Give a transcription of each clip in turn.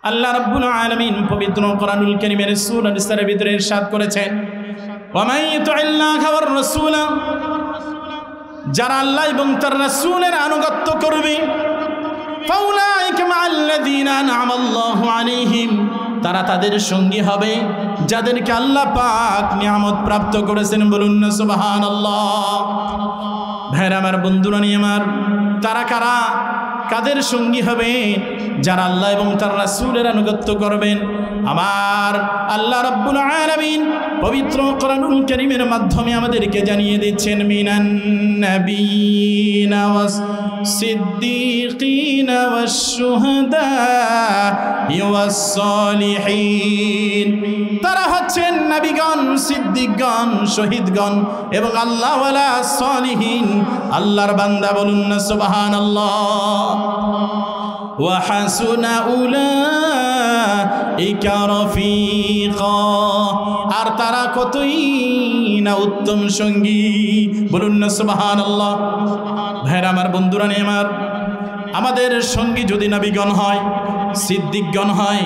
আল্লাহ রাব্বুল আলামিন পবিত্র কোরআনুল কারীমের সূরা নিসার ভিতরে ইরশাদ করেছেন, ওয়া মান ইউতি'ল্লাহা ওয়ার রাসূলা, যারা আল্লাহ এবং তার রাসূলের আনুগত্য করবে, ফাউলাইকা মা'আল্লাযীনা আন'আমা আল্লাহু আলাইহিম, তারা তাদের সঙ্গী হবে যাদেরকে আল্লাহ পাক নিয়ামত প্রাপ্ত করেছেন। বলুন না সুবহানাল্লাহ। ভাইরা আমার, বন্ধুরা নিয়ে আমার, তারা কারা? কাদের সঙ্গী হবে? যারা আল্লাহ এবং তার রাসূলের আনুগত্য করবেন। আমার আল্লাহ রাব্বুল আলামিন পবিত্র কোরআনুল কারীমের মাধ্যমে আমাদেরকে জানিয়ে দিচ্ছেন, মিনান নাবিয়িনা ওয়াস সিদ্দীকিনা ওয়াশ শুহাদা ওয়াস সালিহিন। তারা হচ্ছেন নবীগণ, সিদ্দিকগণ, শহীদগণ এবং আল্লাহওয়ালা সালিহিন, আল্লাহর বান্দা। বলুন না সুবহানাল্লাহ। ওয়া হাসুনা উলাইকা রাফিকা, আর তারা কতই না উত্তম সঙ্গী। বলুন না সুবহানাল্লাহ। ভাইরা আমার, বন্ধুরা নিয়ে আমার, আমাদের সঙ্গী যদি নবীগণ হয়, সিদ্দিকগণ হয়,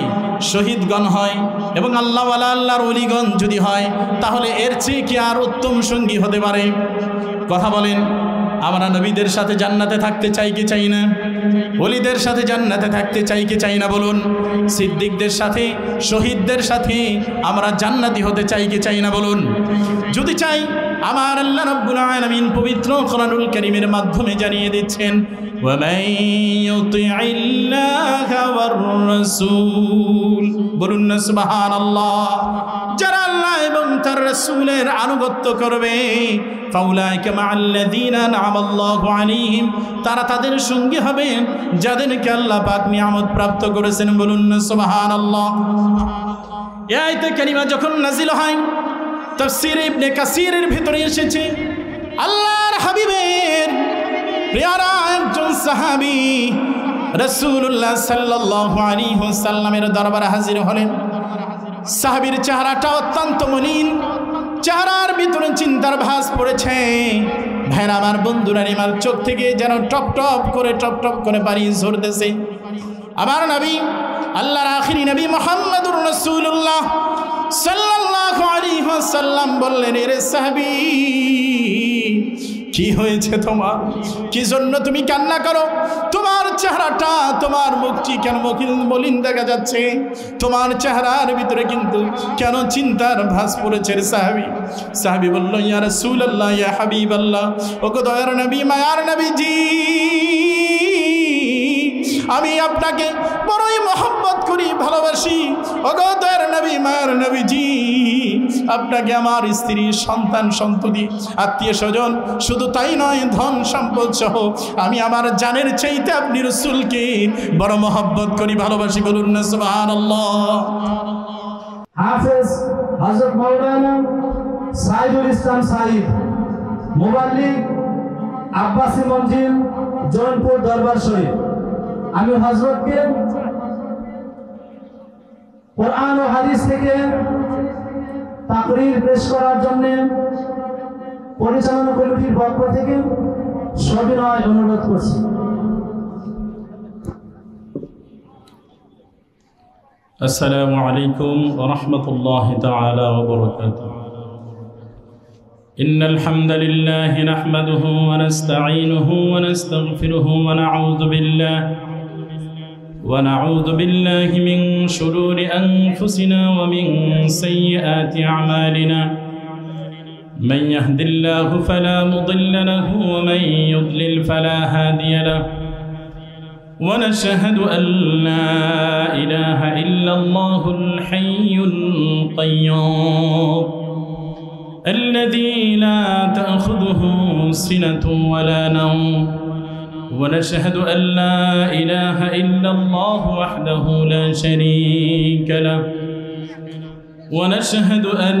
শহীদগণ হয় এবং আল্লাহওয়ালা আল্লাহর ওলিগণ যদি হয়, তাহলে এর চেয়ে কি আর উত্তম সঙ্গী হতে পারে? কথা বলেন। আমরা নবীদের সাথে জান্নাতে থাকতে চাই কি চাই না? ওলিদের সাথে জান্নাতে থাকতে চাই কি চাই না? বলুন। সিদ্দিকদের সাথে, শহীদদের সাথে আমরা জান্নাতি হতে চাই কি চাই না? বলুন। যদি চাই, আমার আল্লাহ রাব্বুল আলামিন পবিত্র কোরআনুল কারীমের মাধ্যমে জানিয়ে দিচ্ছেন, ওয়া মান ইউতি'ল্লাহা ওয়ার রাসূল। বলুন না সুবহানাল্লাহ। যারা আল্লাহ এবং তার রাসূলের আনুগত্য করবে, ফাউলাইকা মা'আল্লাযীনা আন'আমা আল্লাহু আলাইহিম, তারা তাদের সঙ্গী হবে যাদেরকে আল্লাহ পাক নিয়ামত প্রাপ্ত করেছেন। বলুন না সুবহানাল্লাহ। এই আয়াতে কারিমা যখন নাজিল হয়, তাফসীর ইবনে কাসীরের ভিতরে এসেছে, আল্লাহর হাবিবের প্রিয়রা একজন সাহাবী রাসূলুল্লাহ সাল্লাল্লাহু আলাইহি ওয়াসাল্লামের দরবারে হাজির হলেন। সাহাবীর চেহারাটা অত্যন্ত মলিন, চেহারার ভিতরে চিন্তার ভাঁজ পড়েছে। ভাইরা আমার, বন্ধুরা আমার, চোখ থেকে যেন টপ টপ করে পানি ঝরতেছে। আমার নবী, আল্লাহর আখিরি নবী মুহাম্মদুর রাসূলুল্লাহ সাল্লাল্লাহু আলাইহি ওয়াসাল্লাম বললেন, এরে সাহাবী, কি হয়েছে তোমার? কি জন্য তুমি কান্না করো? তোমার চেহারাটা, তোমার মুখটি কেন মলিন দেখা যাচ্ছে? তোমার চেহারার ভিতরে কিন্তু কেন চিন্তার ভাঁজ পড়েছে রে সাহাবী? সাহাবী বলল, ইয়া রাসূলুল্লাহ, ইয়া হাবিবাল্লাহ, ওগো দয়ার নবী, মায়ার নবীজি, আমি আপনাকে বড়ই মহব্বত করি, ভালোবাসি। ওগো দয়ার নবী, মায়ার নবীজি, আপনাকে আমার স্ত্রী, সন্তান, সন্ততি, আত্মীয় স্বজন, শুধু তাই নয়, ধন সম্পদ সহ আমি আমার জানের চাইতে আপনি রাসূলকে বড় মহব্বত করি, ভালোবাসি। বলুন না সুবহানাল্লাহ। হাফেজ হযরত মাওলানা সাইদুল ইসলাম সাইদ, মুবাল্লিগ আব্বাসী মঞ্জিল, জৌনপুর দরবার শরীফ। আমি হযরতকে কোরআন ও হাদিস থেকে তাকরীর পেশ করার জন্য পরিচালনা কমিটির পক্ষ থেকে সবিনয় অনুরোধ করছি। আসসালামু আলাইকুম ওয়া রাহমাতুল্লাহি তাআলা ওয়া বারাকাতুহু। ইন্নাল হামদালিল্লাহি নাহমাদুহু ওয়া নাস্তাঈনুহু ওয়া নাস্তাগফিরুহু ওয়া নাউযু বিল্লাহি মিন শুরুরি আনফুসিনা ওয়া মিন সাইয়্যাতি আ'মালিনা। من يهد الله فلا مضل له ومن يضلل فلا هادي له ونشهد أن لا إله إلا الله الحي القيوم الذي لا تأخذه سنة ولا نوم ونشهد أن لا إله إلا الله وحده لا شريك له ونشهد أن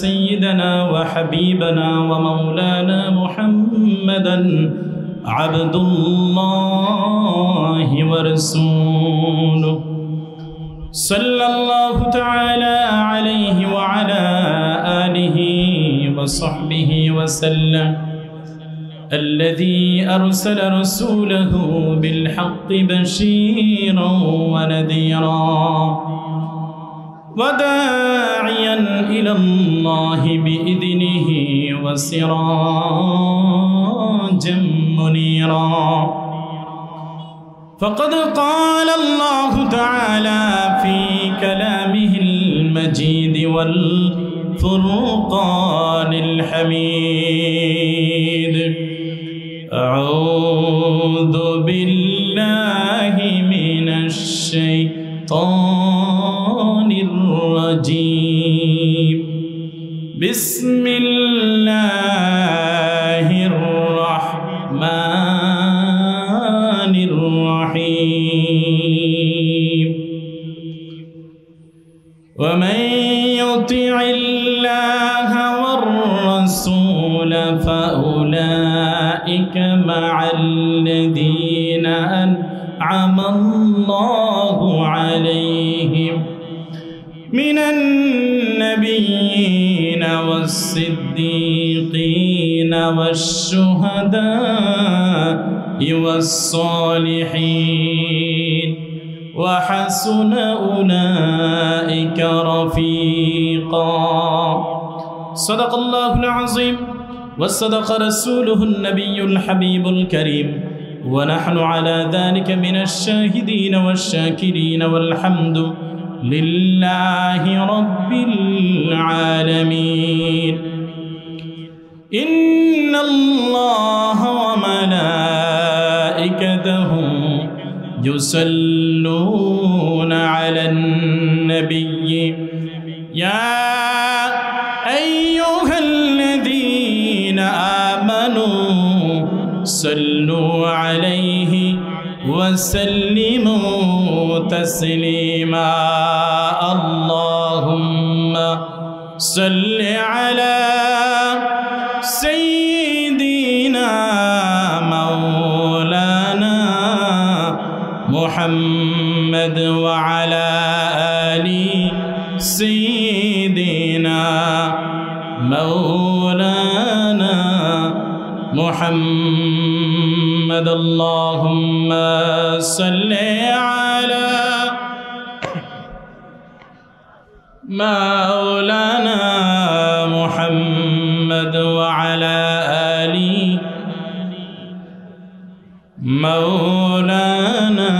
سيدنا وحبيبنا ومولانا محمدًا عبد الله ورسوله صلى الله تعالى عليه وعلى آله وصحبه وسلم الذي أرسل رسوله بالحق بشيرا ونذيرا وداعيا إلى الله بإذنه وسراجا منيرا فقد قال الله تعالى في كلامه المجيد والفرقان الحميد أعوذ بالله من الشيطان الرجيم بسم الله الرحمن الرحيم ومن يطع الله والرسول فأولئك مع الذين أنعم الله عليهم من النبيين والصديقين والشهداء والصالحين وحسن أولئك رفيقا صدق الله العظيم وصدق رسوله النبي الحبيب الكريم ونحن على ذلك من الشاهدين والشاكرين والحمد لله رب العالمين إن الله وملائكته يصلون على النبي يا أيها الذين آمنوا صلوا عليه وسلموا تسليما اللهم صل على سيدنا مولانا محمد وعلى آل سيدنا مولانا محمد اللهم صل على مولانا محمد وعلى آل مولانا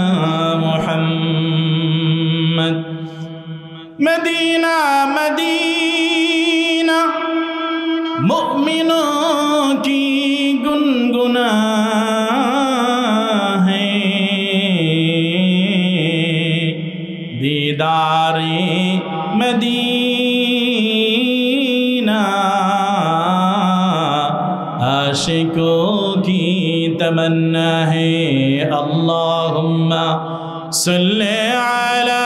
محمد مدینہ مدینہ مؤمنوں کی گنگنا ہے دیدار مدینہ عاشقوں کی تمنا ہے اللہم صلی علی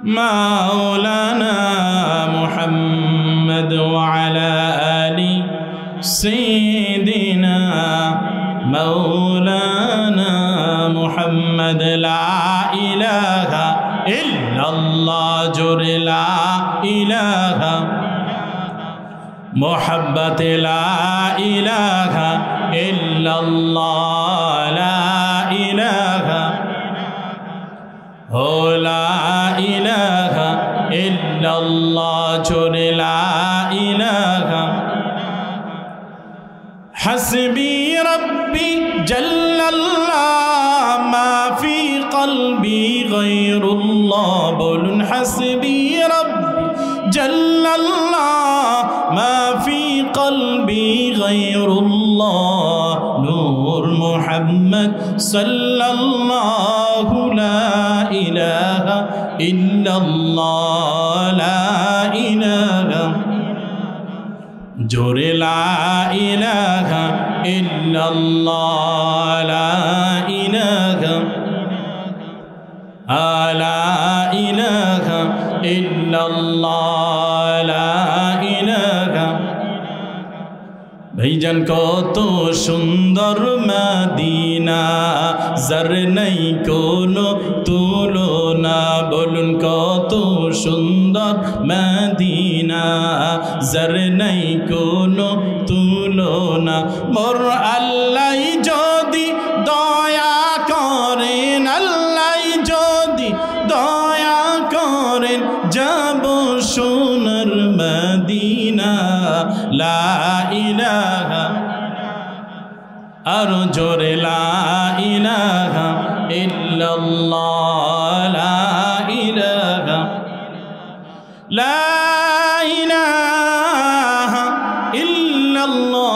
مولانا محمد وعلى آل سيدنا مولانا محمد لا إله إلا الله جر لا إله محبت لا إله إلا الله لا إله لا إله إلا الله جل لا إله حسبي ربي جل الله ما في قلبي غير الله بول حسبي ربي جل الله ما في قلبي غير الله نور محمد صلى الله لا إله إلا الله لا إله جور لا إله إلا الله لا إله لا إله إلا الله لا إله ভাইজান কত সুন্দর মদিনা যার নাই কোনো তুলনা বলুন কত সুন্দর মদিনা যার নাই কোনো তুলনা মোর আল্লাহ যদি দয়া করেন আল্লাহ যদি দয়া করেন যাব সোনার মদিনা লা ইলাহা আরো জোরে লা ইলাহা ইল্লাল্লাহ লা ইলাহা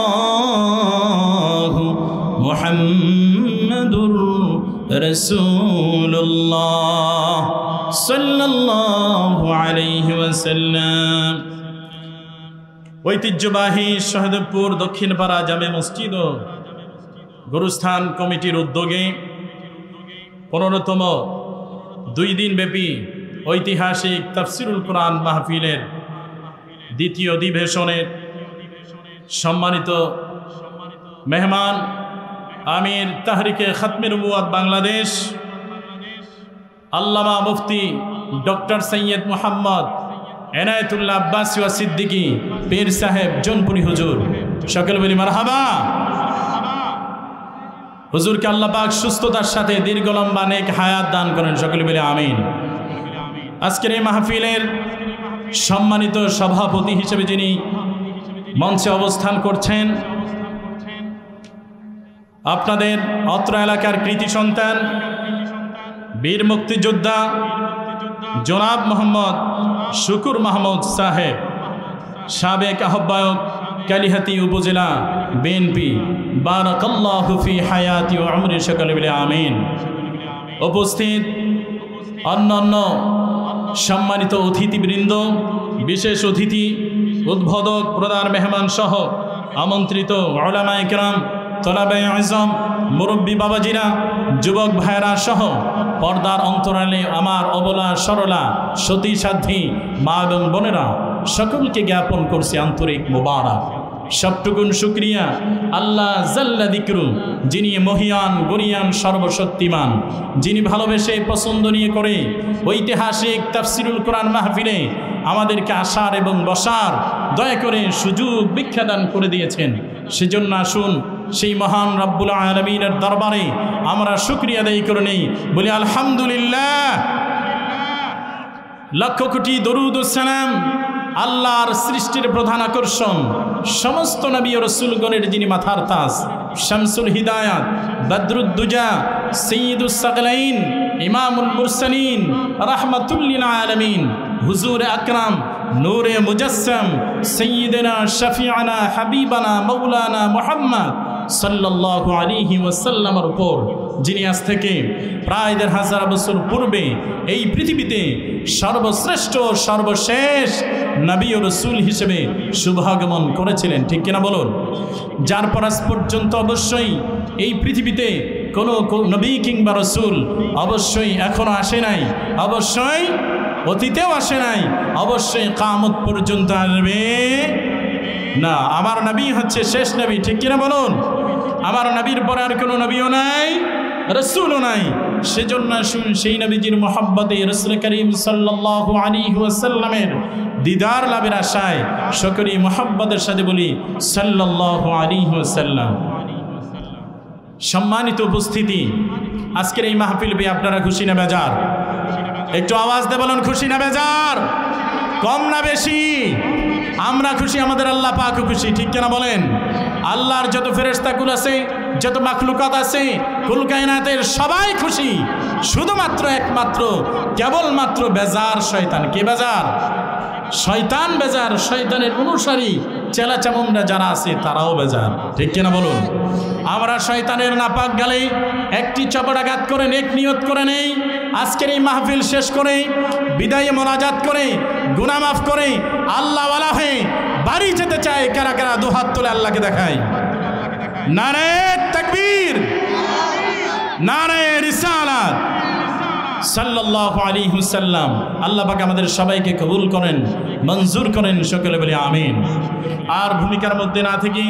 ইল্লাল্লাহ মুহাম্মাদুর রাসূলুল্লাহ সাল্লাল্লাহু আলাইহি ওয়াসাল্লাম। ঐতিহ্যবাহী সহদেবপুর দক্ষিণপাড়া জামে মসজিদ ও গুরুস্থান কমিটির উদ্যোগে 15তম 2 দিনব্যাপী ঐতিহাসিক তাফসিরুল কোরআন মাহফিলের দ্বিতীয় অধিবেশনের সম্মানিত মেহমান আমির তাহরিকে খাতমে নবুয়াত বাংলাদেশ আল্লামা মুফতি ডক্টর সৈয়দ মোহাম্মদ এনায়েতুল্লাহ আব্বাসী ওয়া সিদ্দিকী পীর সাহেব জোনপুরি হুজুর, সকলে বলি মারহাবা। হুজুরকে আল্লাহ পাক সুস্থতার সাথে দীর্ঘ লম্বা নেক হায়াত দান করেন, সকলে বলি আমিন। আজকের এই মাহফিলের সম্মানিত সভাপতি হিসেবে যিনি মঞ্চে অবস্থান করছেন, আপনাদের অত্র এলাকার কৃতি সন্তান বীর মুক্তিযোদ্ধা জনাব মোহাম্মদ শুকুর মাহমুদ সাহেব, সাবেক আহ্বায়ক কালিহাতি উপজেলা বিএনপি, বারাকাল্লাহু ফি হায়াতি ওয়া উমরি, সকলে বলি আমিন। উপস্থিত অন্যান্য সম্মানিত অতিথিবৃন্দ, বিশেষ অতিথি, উদ্বোধক, প্রধান মেহমান সহ আমন্ত্রিত উলামায়ে কেরাম, তলাবে আজম, মুরব্বী বাবাজিরা, যুবক ভাইরা সহ পর্দার অন্তরালে আমার অবলা সরলা সতী সাধ্বী মা এবং বোনেরা, সকলকে জ্ঞাপন করছি আন্তরিক মোবারক। সবটুকুন শুকরিয়া আল্লাহ জাল্লা যিকরু, যিনি মহিয়ান গরিয়ান সর্বশক্তিমান, যিনি ভালোবেসে পছন্দ নিয়ে করে ঐতিহাসিক তাফসিরুল কোরআন মাহফিলে আমাদেরকে আসার এবং বসার দয়া করে সুযোগ ভিক্ষাদান করে দিয়েছেন। সেজন্য আসুন সেই মহান রব্বুল আলামিনের দরবারে আমরা শুকরিয়া আদায় করে নেই, বলি আলহামদুলিল্লাহ। লক্ষ কোটি দরুদ ও সালাম আল্লাহর সৃষ্টির প্রধান আকর্ষণ, সমস্ত নবী ও রাসূলগণের যিনি মাথার তাজ, শামসুল হিদায়াত, বদরুদ্দুজা, সৈয়দুস সাকলাইন, ইমামুল মুরসালিন, রাহমাতুল লিল আলামিন, হুজুর আকরাম, নূরে মুজাসসাম, সাইয়্যিদানা শাফিআনা হাবিবানা মাওলানা মুহাম্মদ সাল্লাল্লাহু আলাইহি ওয়াসাল্লামের উপর যিনি আজ থেকে প্রায় ১,৫০০ বছর পূর্বে এই পৃথিবীতে সর্বশ্রেষ্ঠ সর্বশেষ নবী ও রাসূল হিসেবে শুভাগমন করেছিলেন, ঠিক কিনা বলুন? যার পর আজ পর্যন্ত অবশ্যই এই পৃথিবীতে কোনো নবী কিংবা রাসূল অবশ্যই এখনো আসে নাই, অবশ্যই অতীতেও আসে নাই, অবশ্যই কিয়ামত পর্যন্ত আসবে না। আমার নবী হচ্ছে শেষ নবী, ঠিক কিনা বলুন? আমার নবীর পরে আর কোনো নবীও নাই, রাসূলও নাই। সেজন্য সেই নবীজির মহব্বতে রাসূল করিম সাল্লাল্লাহু আলাইহি ওয়াসাল্লামের দিদার লাভের আশায় সকলেই মহব্বতের সাথে বলি সাল্লাল্লাহু আলাইহি ওয়াসাল্লাম। সম্মানিত উপস্থিতি, আজকের এই মাহফিল পেয়ে আপনারা খুশি না বেজার? একটু আওয়াজ দিয়ে বলুন, খুশি না বেজার? কম না বেশি? আমরা খুশি, আমাদের আল্লাহ পাকও খুশি, ঠিক কিনা বলেন? আল্লাহর যত ফেরেশতাকুল আছে, যত মাখলুকাত আছে, কুল কায়নাতের সবাই খুশি, শুধুমাত্র একমাত্র কেবলমাত্র বেজার শয়তান। কে বেজার? শয়তান বেজার। শয়তানের অনুসারী চেলা চামুন্ডা যারা আছে তারাও বেজার, ঠিক কিনা বলুন? আমরা শয়তানের নাপাক গালে একটি চপড়াঘাত করে নেক নিয়ত করে নেই, আজকের এই মাহফিল শেষ করে বিদায় মোনাজাত করে গুনাহ মাফ করে আল্লাহওয়ালা হয়ে বাড়ি যেতে চায়। কারা কারা দুহাত তুলে আল্লাহকে দেখায়? নারে তাকবীর, নারে রিসালাত। সাল্লাল্লাহু আলাইহি ওয়াসাল্লাম। আল্লাহ পাক আমাদের সবাইকে কবুল করেন, মঞ্জুর করেন, সকলে বলি আমিন। আর ভূমিকার মধ্যে না থেকে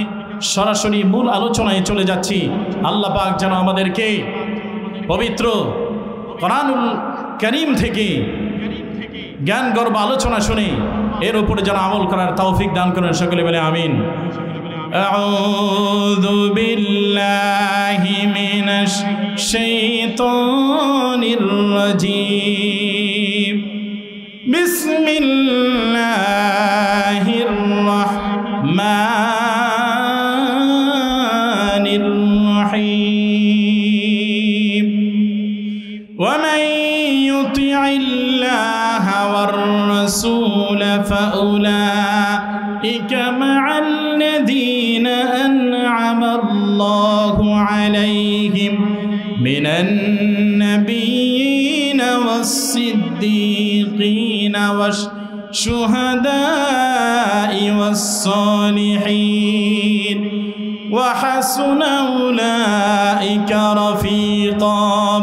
সরাসরি মূল আলোচনায় চলে যাচ্ছি। আল্লাহ পাক যেন আমাদেরকে পবিত্র কোরআনুল কারীম থেকে জ্ঞান গর্ব আলোচনা শুনে এর উপরে যেন আমল করার তৌফিক দান করেন সকলে বলে আমিন। আউযু বিল্লাহি মিনাশ শাইতানির রাজীম। বিসমিল্লাহির রাহমানির রাহিম। ওয়া মান ইউতি'ইল্লাহা ওয়ার রাসূল ফাউলাইকা মা'আল্লাযীনা আন'আমা আল্লাহু আলাইহিম মিনান নাবিয়্যিনা ওয়াস-সিদ্দীকিনা ওয়াশ-শুহাদা'i ওয়াস-সালিহিন ওয়া হাসুনা উলাইকা রাফীকা।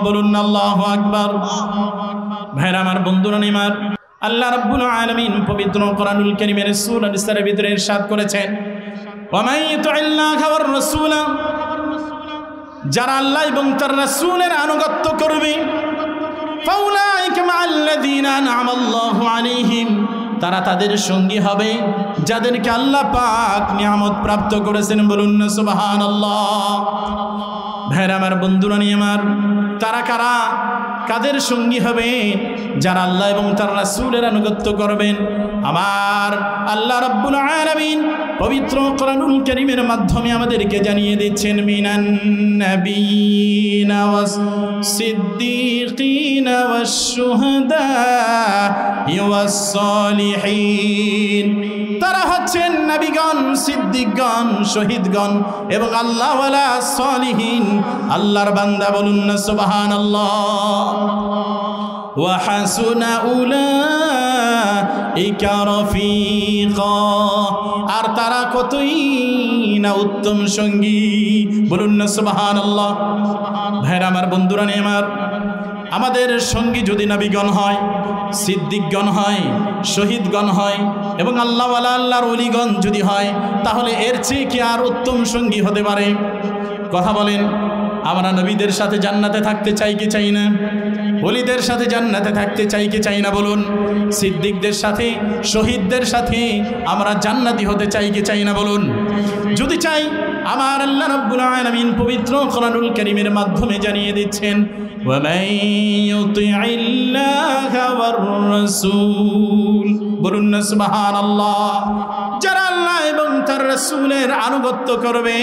বলুন আল্লাহু আকবার। ভাইরা আমার, বন্ধুরা আমার, আল্লাহ রাব্বুল আলামিন পবিত্র কোরআনুল কারীমের সূরা নিসার ভিতরে ইরশাদ করেছেন, ওয়া মান ইউতি'ইল্লাহা ওয়ার রাসূল, যারা আল্লাহ এবং তার রাসূলের আনুগত্য করবে, ফাউলাইকা মা'আল্লাযীনা আন'আমা আল্লাহু আলাইহিম, তারা তাদের সঙ্গী হবে যাদেরকে আল্লাহ পাক নিয়ামত প্রাপ্ত করেছেন। বলুন না সুবহানাল্লাহ। ভাইরা আমার, বন্ধুরা আমার, তারা কারা? কাদের সঙ্গী হবে? যারা আল্লাহ এবং তার রাসূলের আনুগত্য করবেন। আমার আল্লাহ রাব্বুল আলামিন পবিত্র কোরআনুল কারীমের মাধ্যমে আমাদেরকে জানিয়ে দিচ্ছেন, মিনান নাবিয়্যিনা ওয়াস-সিদ্দীকিনা ওয়াশ-শুহাদা'i ওয়াস-সালিহিন। তারা হচ্ছেন নবীগণ, সিদ্দিকগণ, শহীদগণ এবং আল্লাহওয়ালা সালিহিন, আল্লাহর বান্দা। বলুন না সুবহানাল্লাহ। ওয়া হাসুনা উলাইকা রাফীকা, আর তারা কতই না উত্তম সঙ্গী। বলুন না সুবহানাল্লাহ। ভাইরা আমার, বন্ধুরা আমার, আমাদের সঙ্গী যদি নবীগণ হয়, সিদ্দিকগণ হয়, শহীদগণ হয় এবং আল্লাহওয়ালা আল্লাহর ওলিগণ যদি হয়, তাহলে এর চেয়ে কি আর উত্তম সঙ্গী হতে পারে? কথা বলেন। আমরা নবীদের সাথে জান্নাতে থাকতে চাই কি চাই না? ওলিদের সাথে জান্নাতে থাকতে চাই কি চাই না? বলুন। সিদ্দিকদের সাথে, শহীদদের সাথে আমরা জান্নাতি হতে চাই কি চাই না? বলুন। যদি চাই, আমার আল্লাহ রাব্বুল আলামিন পবিত্র কোরআনুল কারীমের মাধ্যমে জানিয়ে দিচ্ছেন, ওয়া মান ইউতি'ইল্লাহা ওয়ার রাসূল। বলুন না সুবহানাল্লাহ। যারা আল্লাহ এবং তার রাসূলের আনুগত্য করবে,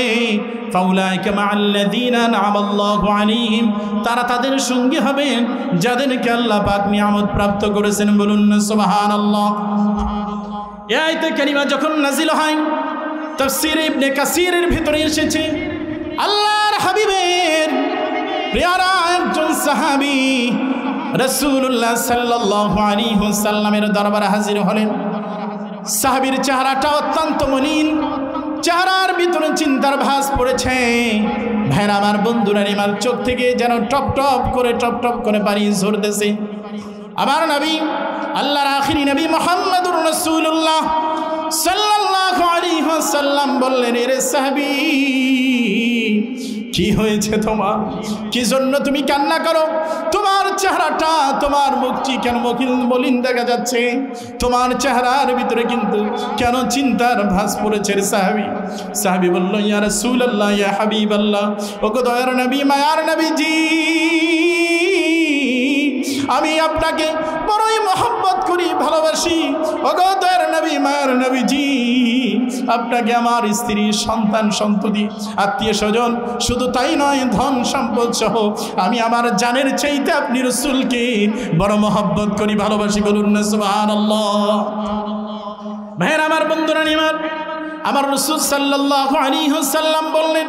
ফাউলাইকা মা'আল্লাযীনা আন'আমা আল্লাহু আলাইহিম, তারা তাদের সঙ্গী হবেন যাদেরকে আল্লাহ পাক নিয়ামত প্রাপ্ত করেছেন। বলুন না সুবহানাল্লাহ। এই আয়াতে কারিমা যখন নাজিল হয়, তাফসীর ইবনে কাসীরের ভিতরে এসেছে, আল্লাহর হাবিবের প্রিয়রা একজন সাহাবী রাসূলুল্লাহ সাল্লাল্লাহু আলাইহি ওয়াসাল্লামের দরবারে হাজির হলেন। সাহাবীর চেহারাটা অত্যন্ত মলিন, চেহারার ভিতরে চিন্তার ভাঁজ পড়েছে। ভাইরা আমার, বন্ধুরা আমার, চোখ থেকে যেন টপ টপ করে পানি ঝরতেছে। আমার নবী, আল্লাহর আখিরি নবী মুহাম্মদুর রাসূলুল্লাহ সাল্লাল্লাহু আলাইহি ওয়াসাল্লাম বললেন, এরে সাহাবী, কি হয়েছে তোমার? কি জন্য তুমি কান্না করো? তোমার চেহারাটা, তোমার মুখটি কেন মলিন দেখা যাচ্ছে? তোমার চেহারার ভিতরে কিন্তু কেন চিন্তার ভাঁজ পড়েছে? সাহাবী বলল, ইয়া রাসূলুল্লাহ, ইয়া হাবিবাল্লাহ, ওগো দয়ার নবী, মায়ার নবীজি, আমি আপনাকে বড়ই মহব্বত করি, ভালোবাসি। ওগো দয়ার নবী, মায়ার নবীজি, আপনাকে আমার স্ত্রী, সন্তান, সন্ততি, আত্মীয় স্বজন, শুধু তাই নয়, ধন সম্পদ সহ আমি আমার জানের চাইতে আপনি রাসূলকে বড় মহব্বত করি, ভালোবাসি। বলুন না সুবহানাল্লাহ। ভাইরা আমার, বন্ধুরা আমার রাসূল সাল্লাল্লাহু আলাইহি ওয়াসাল্লাম বললেন,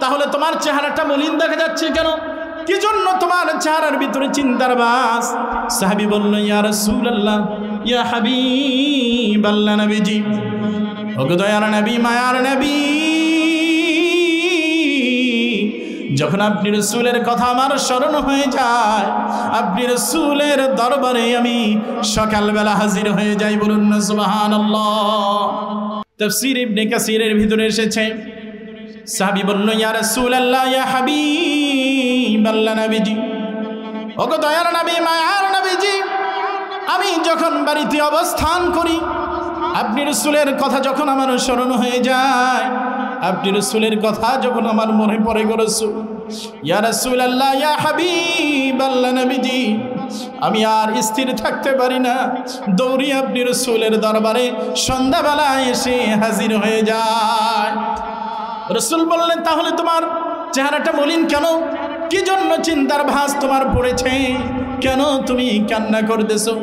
তাহলে তোমার চেহারাটা মলিন দেখা যাচ্ছে কেন? কি জন্য তোমার চেহারার ভিতরে চিন্তার ভাঁজ? সাহাবী বলল, ইয়া রাসূলুল্লাহ, ইয়া হাবিবাল্লাহ, নবীজি, ওগো দয়ার নবী, মায়ার নবী, যখন আপনি রাসূলের কথা আমার স্মরণ হয়ে যায়, আপনি রাসূলের দরবারে আমি সকালবেলা হাজির হয়ে যাই। বলুন না সুবহানাল্লাহ। তাফসীর ইবনে কাসীরের ভিতরে এসেছে, সাহাবী বলল, ইয়া রাসূলুল্লাহ, ইয়া হাবিবাল্লাহ, নবীজি, ওগো দয়ার নবী, মায়ার নবীজি, আমি যখন বাড়িতে অবস্থান করি, আপনি রাসূলের কথা যখন আমার স্মরণ হয়ে যায়, আপনি রাসূলের কথা যখন আমার মনে পড়ে গো রাসূল, ইয়া রাসূলুল্লাহ, ইয়া হাবিবাল্লাহ, নবীজি, আমি আর স্থির থাকতে পারি না, দৌড়ি আপনি রাসূলের দরবারে সন্ধ্যাবেলায় এসে হাজির হয়ে যায়। রাসূল বললেন, তাহলে তোমার চেহারাটা মলিন কেন? কি জন্য চিন্তার ভাঁজ তোমার পড়েছে? কেন তুমি কান্না করতেছো?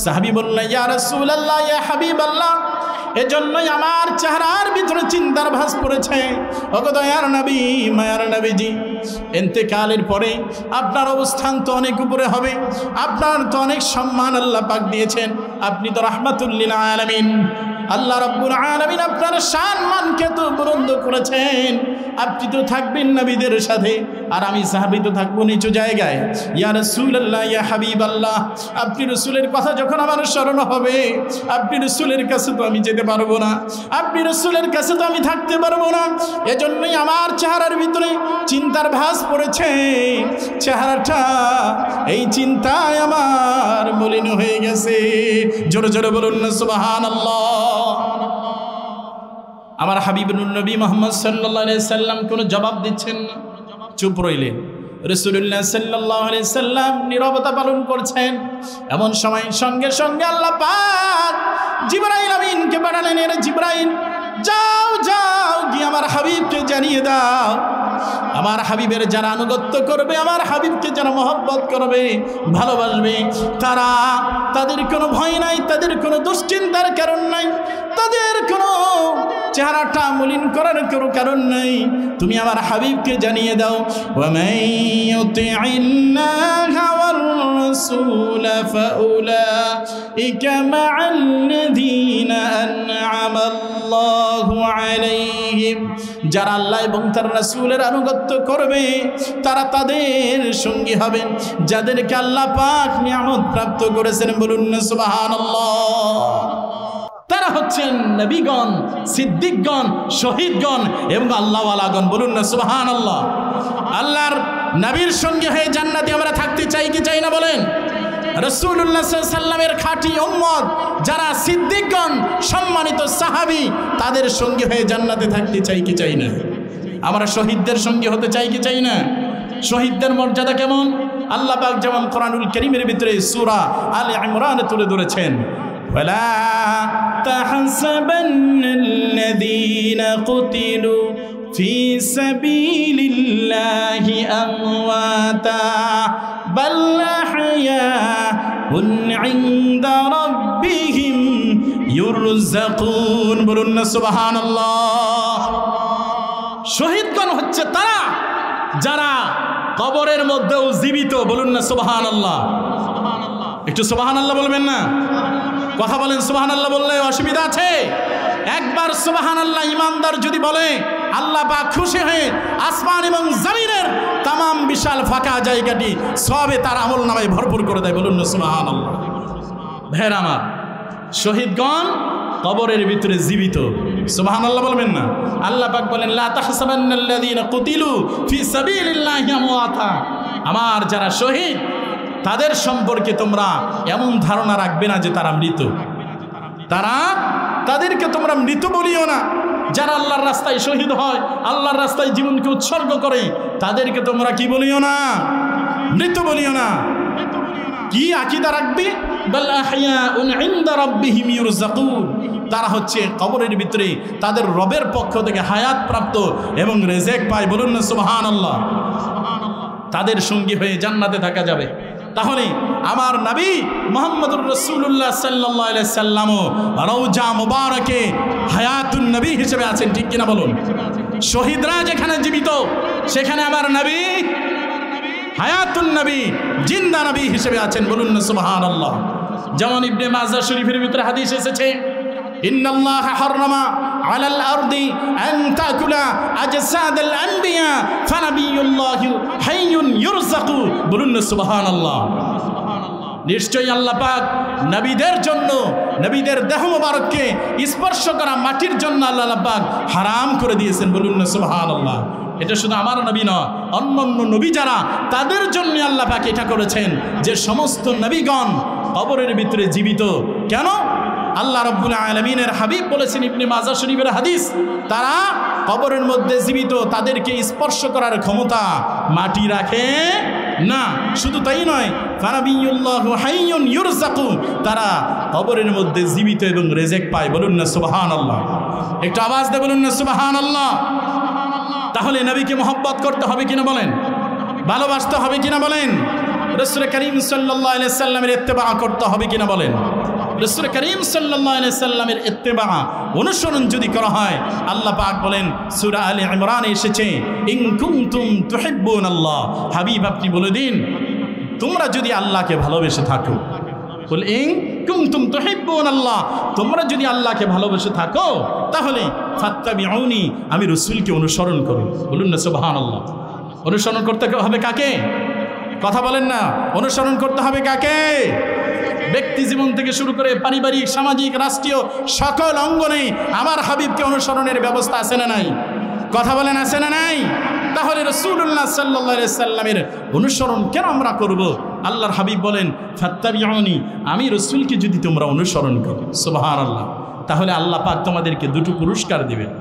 সাহাবী বললেন, ইয়া রাসূলুল্লাহ, ইয়া হাবিবাল্লাহ, এজন্যই আমার চেহারার ভিতরে চিন্তার ভাঁজ পড়েছে। ওগো দয়ার নবী, মায়ার নবীজি, ইন্তেকালের পরে আপনার অবস্থান তো অনেক উপরে হবে, আপনার তো অনেক সম্মান আল্লাহ পাক দিয়েছেন, আপনি তো রাহমাতুল লিল আলামিন। আল্লাহ রাব্বুল আলামিন আপনার সম্মানকে তো বুলন্দ করেছেন, আপনি তো থাকবেন নবীদের সাথে, আর আমি সাহাবী তো থাকবো নিচু জায়গায়। ইয়া রাসূলুল্লাহ, ইয়া হাবিবাল্লাহ, আপনি রাসূলের কথা যখন আমার স্মরণ হবে, আপনি রাসূলের কাছে তো আমি যেতে পারবো না, আপনি রাসূলের কাছে তো আমি থাকতে পারবো না। এজন্যই আমার চেহারার ভিতরে চিন্তার ভাঁজ পড়েছে, চেহারাটা এই চিন্তায় আমার মলিন হয়ে গেছে। জোরে জোরে বলুন না সুবহানাল্লাহ। আমার হাবিবুন নবী মুহাম্মদ সাল্লাল্লাহু আলাইহি সাল্লাম কোনো জবাব দিচ্ছেন না, চুপ রইলেন। রাসূলুল্লাহ সাল্লাল্লাহু আলাইহি সাল্লাম নীরবতা পালন করছেন। এমন সময় সঙ্গে সঙ্গে আল্লাহ পাক জিবরাইল আমিনকে পাঠালেন, এর জিবরাইল, যাও যাও গিয়ে আমার হাবিবকে জানিয়ে দাও, আমার হাবিবের যারা আনুগত্য করবে, আমার হাবিবকে যারা মহব্বত করবে, ভালোবাসবে, তাদের কোনো ভয় নাই, তাদের কোনো দুশ্চিন্তার কারণ নাই, তাদের কোনো চেহারাটা মলিন করার কোনো কারণ নাই। তুমি আমার হাবিবকে জানিয়ে দাও, ওয়ামাইয়ুতিইল্লাহা ওয়ার রাসূল ফাউলাইকা মা'আল্লাযীনা আন'আমাল্লাহু আলাইহিম, যারা আল্লাহ এবং তার রাসূলের আনুগত্য করবে তারা তাদের সঙ্গী হবেন যাদেরকে আল্লাহ পাক নিয়ামত প্রাপ্ত করেছেন। বলুন না সুবহানাল্লাহ। তারা হচ্ছেন নবীগণ, সিদ্দিকগণ, শহীদগণ এবং আল্লাহওয়ালাগণ। বলুন না সুবহানাল্লাহ। আল্লাহর নবীর সঙ্গে হয়ে জান্নাতে আমরা থাকতে চাই কি চাই না বলেন? রাসূলুল্লাহ সাল্লাল্লাহু আলাইহি সাল্লামের খাঁটি উম্মত যারা সিদ্দিকগণ, সম্মানিত সাহাবী, তাদের সঙ্গে হয়ে জান্নাতে থাকতে চাই কি চাই না? আমরা শহীদদের সঙ্গে হতে চাই কি চাই না? শহীদদের মর্যাদা কেমন? আল্লাহ পাক যেমন কোরআনুল কারীমের ভিতরে সূরা আলে ইমরানে তুলে ধরেছেন, ওয়ালা তাহসাবান্নাল্লাযীনা কুতিলু ফি সাবিলিল্লাহি আমওয়াতা বাল আহইয়াউন ইনদা রাব্বিহিম ইউরযাকুন। বলুন না সুবহানাল্লাহ। শহীদগণ হচ্ছে তারা যারা কবরের মধ্যেও জীবিত। বলুন না সুবহানাল্লাহ। একটু সুবহানাল্লাহ বলবেন না? কথা বলেন, সুবহানাল্লাহ বললে অসুবিধা আছে? একবার সুবহানাল্লাহ ইমানদার যদি বলে, আল্লাহ পাক খুশি হয়ে আসমান এবং জমিনের তামাম বিশাল ফাঁকা জায়গাটি সবে তার আমল নামায় ভরপুর করে দেয়। বলুন না সুবহানাল্লাহ। ভাইরা আমার, শহীদগণ কবরের ভিতরে জীবিত। সুবহানাল্লাহ বলবেন না? আল্লাহ পাক বলেন, লা তাহসাবান্নাল্লাযীনা কুতিলু ফি সাবিলিল্লাহি আমওয়াতা, আমার যারা শহীদ তাদের সম্পর্কে তোমরা এমন ধারণা রাখবে না যে তারা মৃত। তাদেরকে তোমরা মৃত বলিও না। যারা আল্লাহর রাস্তায় শহীদ হয়, আল্লাহর রাস্তায় জীবনকে উৎসর্গ করে, তাদেরকে তোমরা কি বলিও না? মৃত বলিও না। কি আকীদা রাখবে? বাল আহইয়াউন ইনদা রাব্বিহিম ইউরযাকুন, তারা হচ্ছে কবরের ভিতরে তাদের রবের পক্ষ থেকে হায়াত প্রাপ্ত এবং রিজিক পায়। বলুন না সুবহানাল্লাহ। তাদের সঙ্গী হয়ে জান্নাতে থাকা যাবে। তাহলে আমার নবী মুহাম্মদুর রাসূলুল্লাহ সাল্লাল্লাহু আলাইহি সাল্লামও রওজা মুবারকে হায়াতুন নবী হিসেবে আছেন, ঠিক কিনা বলুন? শহীদরা যেখানে জীবিত, সেখানে আমার নবী হায়াতুন নবী, জিন্দা নবী হিসেবে আছেন। বলুন না সুবহানাল্লাহ। যেমন ইবনে মাজাহ শরীফের ভিতরে হাদিস এসেছে, ইন্নাল্লাহা হারামা আলাল আরদি আন তাকুলা আজসাদাল আনবিয়া ফানাবিয়ুল্লাহি হাইয়ুন ইউরযাকু। বলুন না সুবহানাল্লাহ। নিশ্চয়ই আল্লাহ পাক নবীদের জন্য, নবীদের দেহ মোবারককে স্পর্শ করা মাটির জন্য আল্লাহ পাক হারাম করে দিয়েছেন। বলুন না সুবহানাল্লাহ। এটা শুধু আমার নবী নয়, অন্যান্য নবী যারা তাদের জন্য আল্লাহ পাক এটা করেছেন যে সমস্ত নবীগণ কবরের ভিতরে জীবিত। কেন? আল্লাহ রাব্বুল আলামিনের হাবিব বলেছেন, ইবনে মাজাহ শরীফের হাদিস, তারা কবরের মধ্যে জীবিত, তাদেরকে স্পর্শ করার ক্ষমতা মাটি রাখে না। শুধু তাই নয়, ফানাবিয়ুল্লাহু হাইয়ুন ইউরযাকু, তারা কবরের মধ্যে জীবিত এবং রিজিক পায়। বলুন না সুবহানাল্লাহ, একটু আওয়াজ দিয়ে বলুন না সুবহানাল্লাহ। তাহলে নবীকে মহব্বত করতে হবে কিনা বলেন, ভালোবাসতে হবে কিনা বলেন, রাসূল করিম সাল্লাল্লাহু আলাইহি সাল্লামের ইত্তেবা করতে হবে কিনা বলেন। রাসূল করিম সাল্লাল্লাহু আলাইহি সাল্লামের ইত্তেবা অনুসরণ যদি করা হয়, আল্লাহ পাক বলেন সূরা আলে ইমরানে এসেছে, ইন কুনতুম তুহিব্বুনাল্লাহ, হাবিব আপনি বলে দিন তোমরা যদি আল্লাহকে ভালোবেসে থাকো, বল ইন কুনতুম তুহিব্বুনাল্লাহ, তোমরা যদি আল্লাহকে ভালোবেসে থাকো তাহলে ফাত্তাবিউনি, আমি রাসূলকে অনুসরণ করো। বলুন না সুবহানাল্লাহ। অনুসরণ করতে হবে কাকে? কথা বলেন না, অনুসরণ করতে হবে কাকে? ব্যক্তি জীবন থেকে শুরু করে পারিবারিক, সামাজিক, রাষ্ট্রীয় সকল অঙ্গনে আমার হাবিবকে অনুসরণের ব্যবস্থা আছে না নাই? কথা বলেন আছে না নাই? তাহলে রাসূলুল্লাহ সাল্লাল্লাহু আলাইহি সাল্লামের অনুসরণ কেন আমরা করব? আল্লাহর হাবিব বলেন ফাত্তাবিউনি, আমি রাসূলকে যদি তোমরা অনুসরণ করো, সুবহানাল্লাহ, তাহলে আল্লাহ পাক তোমাদেরকে দুটো পুরস্কার দিবেন।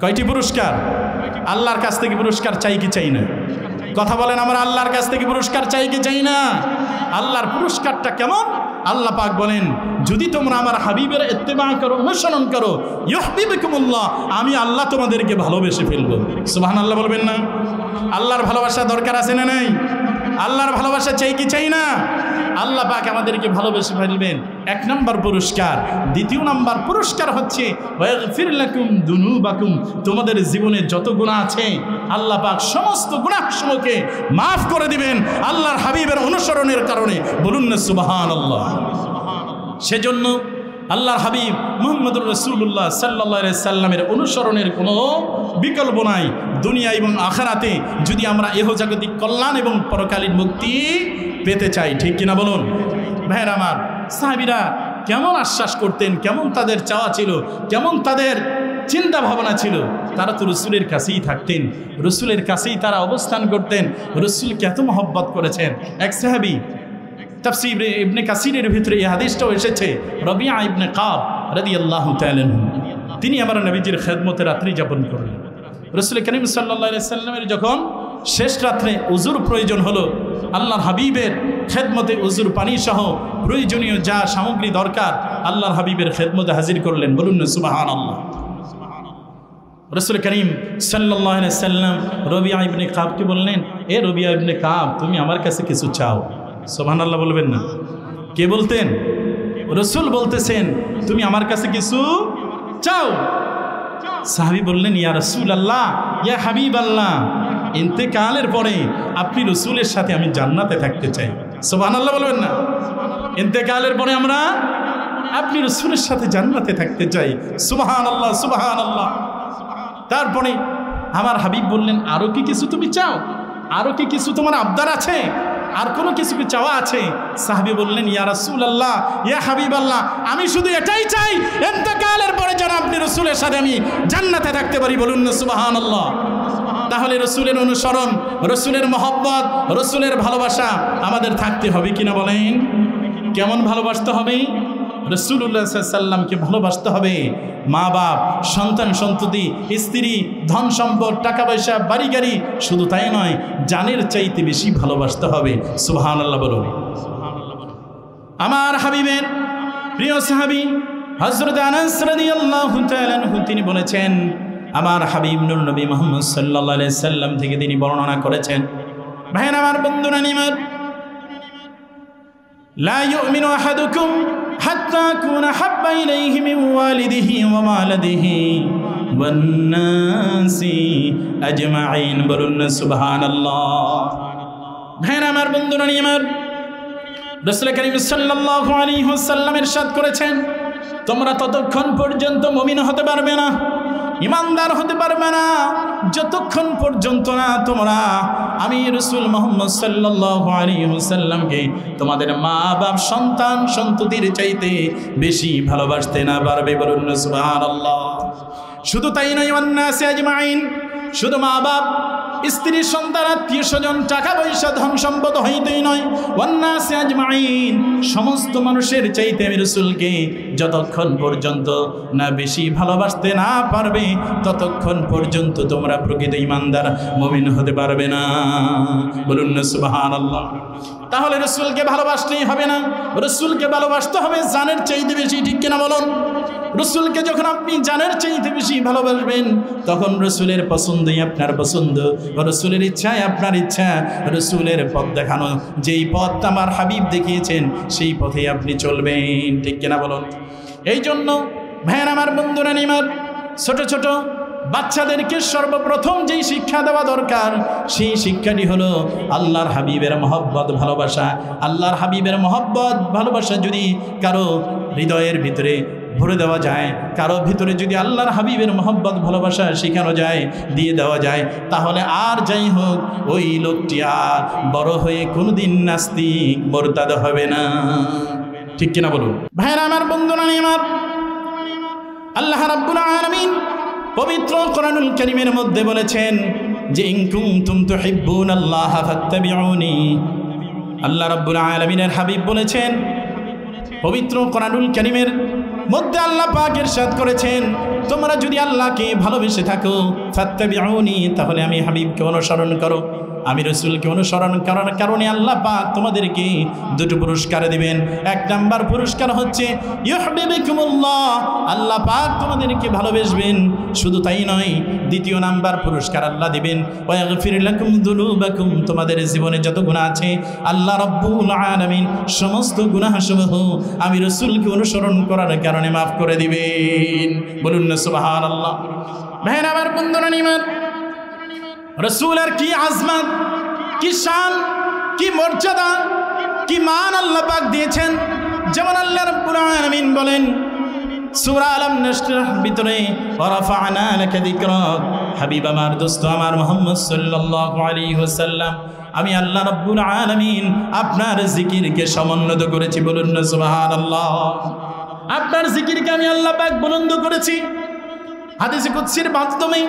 কয়টি পুরস্কার? আল্লাহর কাছ থেকে পুরস্কার চাই কি চাই না? কথা বলেন, আমরা আল্লাহর কাছ থেকে পুরস্কার চাই কি চাই না? আল্লাহর পুরস্কারটা কেমন? আল্লাহ পাক বলেন, যদি তোমরা আমার হাবিবের ইত্তেবা করো, অনুসরণ করো, ইউহিব্বুকুমুল্লাহ, আমি আল্লাহ তোমাদেরকে ভালোবেসে ফেলবো। সুবহানাল্লাহ বলবেন না? আল্লাহর ভালোবাসা দরকার আছে না নাই? আল্লাহর ভালোবাসা চাই কি চাই না? আল্লাহ পাক আমাদেরকে ভালোবেসে ফেলবেন, এক নম্বর পুরস্কার। দ্বিতীয় নম্বর পুরস্কার হচ্ছে ওয়াগফির লাকুম দুনুবাকুম, তোমাদের জীবনে যত গুনাহ আছে আল্লাহ পাক সমস্ত গুনাহসমূহকে মাফ করে দিবেন আল্লাহর হাবিবের অনুসরণের কারণে। বলুন না সুবহানাল্লাহ। সেজন্য আল্লাহর হাবিব মুহাম্মদুর রাসূলুল্লাহ সাল্লাল্লাহু আলাইহি সাল্লামের অনুসরণের কোনো বিকল্প নাই। দুনিয়া এবং আখিরাতে যদি আমরা ইহজাগতিক কল্যাণ এবং পরকালীন মুক্তি পেতে চাই, ঠিক কিনা বলুন? ভাইয়ের আমার, সাহাবীরা কেমন আশ্বাস করতেন, কেমন তাদের চাওয়া ছিল, কেমন তাদের চিন্তা ভাবনা ছিল। তারা তো রসুলের কাছেই থাকতেন, রসুলের কাছেই তারা অবস্থান করতেন, রসুলকে এত মহব্বত করেছেন। এক সাহাবী, তাফসীর ইবনে কাসিরের ভিতরে এই হাদিসটাও এসেছে, রবিয়া ইবনে কাব রাদিয়াল্লাহু তাআলা আনহু, তিনি আমার নবীজির খেদমতে রাত্রি যাপন করলেন। রাসূল করিম সাল্লাল্লাহু আলাইহি সাল্লামের যখন শেষ রাত্রে উযুর প্রয়োজন হলো, আল্লাহর হাবিবের খেদমতে উযুর পানি সহ প্রয়োজনীয় যা সামগ্রী দরকার আল্লাহর হাবিবের খেদমতে হাজির করলেন। বলুন না সুবহানাল্লাহ। রাসূল করিম সাল্লাল্লাহু আলাইহি সাল্লাম রবিয়া ইবনে কাবকে বললেন, এ রবিয়া ইবনে কাব, তুমি আমার কাছে কিছু চাও। সুবহানাল্লাহ বলবেন না? কে বলতেন? রাসূল বলতেছেন, তুমি আমার কাছে কিছু চাও। সাহাবী বললেন, ইয়া রাসূলুল্লাহ, ইয়া হাবিবাল্লাহ, ইন্তেকালের পরে আপনি রাসূলের সাথে আমি জান্নাতে থাকতে চাই। সুবহানাল্লাহ বলবেন না? ইন্তেকালের পরে আমরা আপনি রাসূলের সাথে জান্নাতে থাকতে চাই। সুবহানাল্লাহ, সুবহানাল্লাহ। তারপরে আমার হাবিব বললেন, আরো কি কিছু তুমি চাও? আরো কি কিছু তোমার আবদার আছে? আর কোনো কিছু কি চাওয়া আছে? সাহাবী বললেন, ইয়া রাসূলুল্লাহ, ইয়া হাবিবাল্লাহ, আমি শুধু এটাই চাই, ইন্তেকালের পরে যেন আপনি রাসূলের সাথে আমি জান্নাতে থাকতে পারি। বলুন না সুবহানাল্লাহ। তাহলে রাসূলের অনুসরণ, রাসূলের মহব্বত, রাসূলের ভালোবাসা আমাদের থাকতে হবে কিনা বলেন? কেমন ভালোবাসতে হবে? রাসূলুল্লাহ সাল্লাল্লাহু আলাইহি সাল্লামকে ভালোবাসতে হবে। মা বাপ, সন্তান সন্ততি, স্ত্রী, ধন সম্পদ, টাকা পয়সা, বাড়ি গাড়ি, শুধু তাই নয়, জানের চাইতে বেশি ভালোবাসতে হবে। সুবহানাল্লাহ বলুন। আমার হাবিবের প্রিয় সাহাবী হযরত আনাস রাদিয়াল্লাহু তাআলা আনহু তিনি বলেছেন, আমার হাবিব নূর নবী মুহাম্মদ সাল্লাল্লাহু আলাইহি সাল্লাম থেকে তিনি বর্ণনা করেছেন, ভাইয়ের আমার, বন্ধুরা নিমার, লা ইউমিনু আহাদুকুম হাত্তা কুনা হাব্বা ইলাইহি মিন ওয়ালিদিহি ওয়া মালিহি ওয়ান নাসি আজমাইন। বলুন না সুবহানাল্লাহ। ভাইয়ের আমার, বন্ধুরা নিমার, রাসূল করিম সাল্লাল্লাহু আলাইহি ওয়াসাল্লাম ইরশাদ করেছেন, তোমরা ততক্ষণ পর্যন্ত মুমিন হতে পারবে না, ইমানদার হতে পারবে না, যতক্ষণ পর্যন্ত না তোমরা আমি রাসূল মুহাম্মদ সাল্লাল্লাহু আলাইহি ওয়াসাল্লামকে তোমাদের মা বাপ, সন্তান সন্ততির চাইতে বেশি ভালোবাসতে না পারবে। বলুন না সুবহানাল্লাহ। শুধু তাই নয়, ওয়ান নাসি আজমাইন, শুধু মা বাপ, স্ত্রী সন্তান আত্মীয় স্বজন টাকা পয়সা ধন সম্পদ হইতেই নয়, ওয়ান্নাসি আজমাইন সমস্ত মানুষের চাইতে আমি রাসূলকে যতক্ষণ পর্যন্ত না বেশি ভালোবাসতে না পারবে ততক্ষণ পর্যন্ত তোমরা প্রকৃত ঈমানদার মুমিন হতে পারবে না। বলুন না সুবহানাল্লাহ। তাহলে রাসূলকে ভালোবাসতেই হবে না, রাসূলকে ভালোবাসতে হবে জানের চাইতে বেশি, ঠিক কিনা বলুন? রাসূলকে যখন আপনি জানের চাইতে বেশি ভালোবাসবেন তখন রাসূলের পছন্দই আপনার পছন্দ, রাসূলের ইচ্ছায় আপনার ইচ্ছা, রাসূলের পথ দেখানো যেই পথ আমার হাবিব দেখিয়েছেন সেই পথেই আপনি চলবেন, ঠিক কিনা বলুন? এই জন্য ভাইয়ের আমার, বন্ধুরা নিমার, ছোট ছোট বাচ্চাদেরকে সর্বপ্রথম যেই শিক্ষা দেওয়া দরকার সেই শিক্ষাটি হলো আল্লাহর হাবিবের মহব্বত ভালোবাসা। আল্লাহর হাবিবের মহব্বত ভালোবাসা যদি কারো হৃদয়ের ভিতরে ভরে দেওয়া যায়, কারো ভিতরে যদি আল্লাহর হাবিবের মহব্বত ভালোবাসা শেখানো যায়, দিয়ে দেওয়া যায়, তাহলে আর যাই হোক ওই লোকটি আর বড় হয়ে কোনোদিন নাস্তিক মুরতাদ হবে না, ঠিক কিনা বলুন? ভাইরা আমার, বন্ধুরা আমার, আল্লাহ রাব্বুল আলামিন পবিত্র কোরআনুল কারীমের মধ্যে বলেছেন যে ইন কুনতুম তুহিব্বুনাল্লাহ ফাত্তাবিউনি। আল্লাহ রাব্বুল আলামিনের হাবিব বলেছেন পবিত্র কোরআনুল কারীমের মধ্যে আল্লাহ পাক ইরশাদ করেছেন তোমরা যদি আল্লাহকে ভালোবেসে থাকো ফাত্তাবিউনি, তাহলে আমি হাবিবকে অনুসরণ করো। আমি রাসূলকে অনুসরণ করার কারণে আল্লাহ পাক তোমাদেরকে দুটো পুরস্কার দিবেন। এক নাম্বার পুরস্কার হচ্ছে ইউহিব্বুকুমুল্লাহ, আল্লাহ পাক তোমাদেরকে ভালোবাসবেন। শুধু তাই নয়, দ্বিতীয় নাম্বার পুরস্কার আল্লাহ দিবেন ওয়া ইয়াগফির লাকুম যুনুবাকুম, তোমাদের জীবনে যত গুনাহ আছে আল্লাহ রাব্বুল আলামিন সমস্ত গুনাহসমূহ আমি রাসূলকে অনুসরণ করার কারণে মাফ করে দিবেন। বলুন না সুবহানাল্লাহ। ভাইরা আমার, বন্ধুরা নিমান, রাসূলের কি আজমত, কি শান, কি মর্যাদা, কি মান আল্লাহ পাক দিয়েছেন। যেমন আল্লাহ রাব্বুল আলামিন বলেন সূরা আলাম নাশরাহ ভিতরে ওয়া রাফা'না লাকা যিকরাক, হাবিব আমার, দোস্ত আমার মুহাম্মদ সাল্লাল্লাহু আলাইহি ওয়াসাল্লাম, আমি আল্লাহ রাব্বুল আলামিন আপনার জিকিরকে সমুন্নত করেছি। বলুন না সুবহানাল্লাহ। আপনার জিকিরকে আমি আল্লাহ পাক বুলন্দ করেছি। হাদিসে কুদসির মাধ্যমে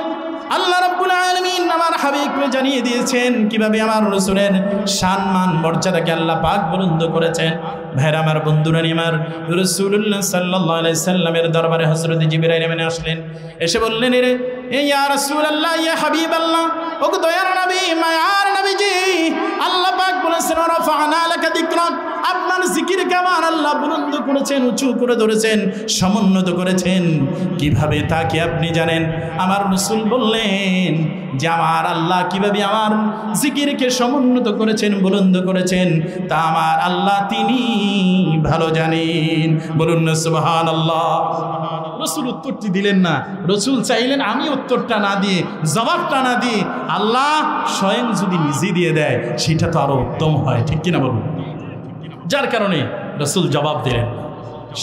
আল্লাহ রাব্বুল আলামিন আমার হাবিবকে জানিয়ে দিয়েছেন কিভাবে আমার রাসূলের সম্মান মর্যাদাকে আল্লাহ পাক বুলন্দ করেছেন। ভাইরা আমার, বন্ধুরা আমার, রাসূলুল্লাহ সাল্লাল্লাহু আলাইহি সাল্লামের দরবারে হযরত জিবরাইল আমিন আসলেন, এসে বললেন রে ইয়া রাসূলুল্লাহ, ইয়া হাবিবাল্লাহ, ওগো দয়ার নবী, মায়ার নবীজি, আল্লাহ পাক বলেছেন রাফা'না লাকা যিকরাক, আপনার জিকিরকে আমার আল্লাহ বুলন্দ করেছেন, উঁচু করে ধরেছেন, সমুন্নত করেছেন। কিভাবে তা কি আপনি জানেন? আমার রাসূল বললেন যে আমার আল্লাহ কিভাবে আমার জিকিরকে সমুন্নত করেছেন, বুলন্দ করেছেন তা আমার আল্লাহ তিনি ভালো জানেন। বলুন না সুবহানাল্লাহ। রাসূল উত্তরটি দিলেন না, রাসূল চাইলেন আমি উত্তরটা না দিয়ে, জবাবটা না দিয়ে আল্লাহ স্বয়ং যদি নিজে দিয়ে দেয় সেটা তো আরো উত্তম হয়, ঠিক কিনা বলুন? যার কারণে রাসূল জবাব দিলেন।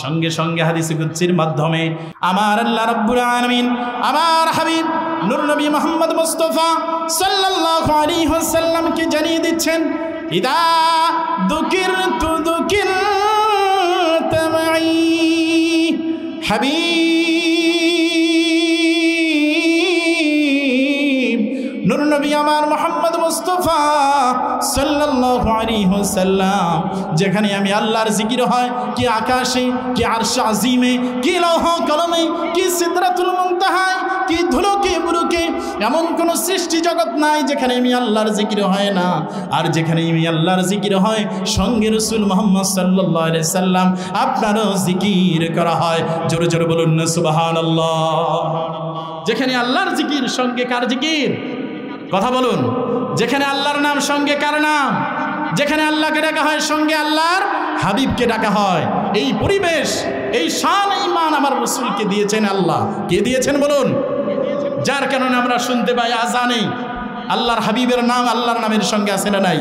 সঙ্গে সঙ্গে হাদিসে কুদসির মাধ্যমে আমার আল্লাহ রাব্বুল আলামিন আমার হাবিব নূর নবী মুহাম্মদ মুস্তাফা সাল্লাল্লাহু আলাইহি ওয়াসাল্লামকে জানিয়ে দিচ্ছেন ইদা দুকিরতু দুকিরতা মাই, হাবিব নূর নবী আমার মুহাম্মদ মুস্তাফা সাল্লাল্লাহু আলাইহি ওয়াসাল্লাম, যেখানে আমি আল্লাহর জিকির হয়, কি আকাশে, কি আরশে আজিমে, কি লৌহ কলমে, কি সিদরাতুল মুনতাহায়, কি ধুলোকে বুরুকে, এমন কোন সৃষ্টি জগৎ নাই যেখানে আমি আল্লাহর জিকির হয় না। আর যেখানে আমি আল্লাহর জিকির হয় সঙ্গে রাসূল মুহাম্মদ সাল্লাল্লাহু আলাইহি সাল্লাম আপনারও জিকির করা হয়। জোরে জোরে বলুন না সুবহানাল্লাহ। যেখানে আল্লাহর জিকির সঙ্গে কার জিকির? কথা বলুন। যেখানে আল্লাহর নাম সঙ্গে কার নাম? যেখানে আল্লাহকে ডাকা হয় সঙ্গে আল্লাহর হাবিবকে ডাকা হয়। এই পরিবেশ, এই শান, এই মান আমার রাসূলকে দিয়েছেন আল্লাহ। কে দিয়েছেন বলুন? যার কারণে আমরা শুনতে পাই আযানে আল্লাহর হাবিবের নাম আল্লাহর নামের সঙ্গে আছে না নাই?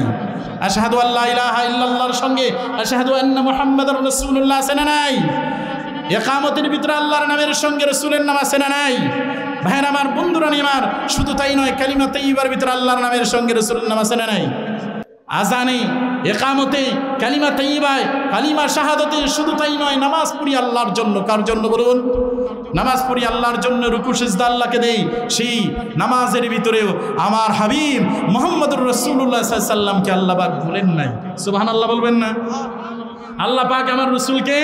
আশহাদু আল্লা ইলাহা ইল্লাল্লাহর সঙ্গে আশহাদু আন্না মুহাম্মাদুর রাসূলুল্লাহ আছে না নাই? ইকামতের ভিতরে আল্লাহর নামের সঙ্গে রাসূলের নাম আছে না নাই? ভাইরা আমার, বন্ধুরা আমার, শুধু তাই নয়, কালিমা তাইয়্যিবার ভিতরে আল্লাহর নামের সঙ্গে রাসূলের নাম আছে না নাই? আযানে, ইকামতে, কালিমা তাইয়্যিবায়, কালিমা শাহাদাতে শুধু তাই নয়, নামাজ পড়ি আল্লাহর জন্য। কার জন্য বলুন? নামাজ পড়ি আল্লাহর জন্য, রুকু সিজদা আল্লাহকে দেই, সেই নামাজের ভিতরেও আমার হাবিব মুহাম্মদুর রাসূলুল্লাহ সাল্লাল্লাহু আলাইহি সাল্লামকে আল্লাহ পাক ভুলেন নাই। সুবহানাল্লাহ বলবেন না? আল্লাহ পাক আমার রসুলকে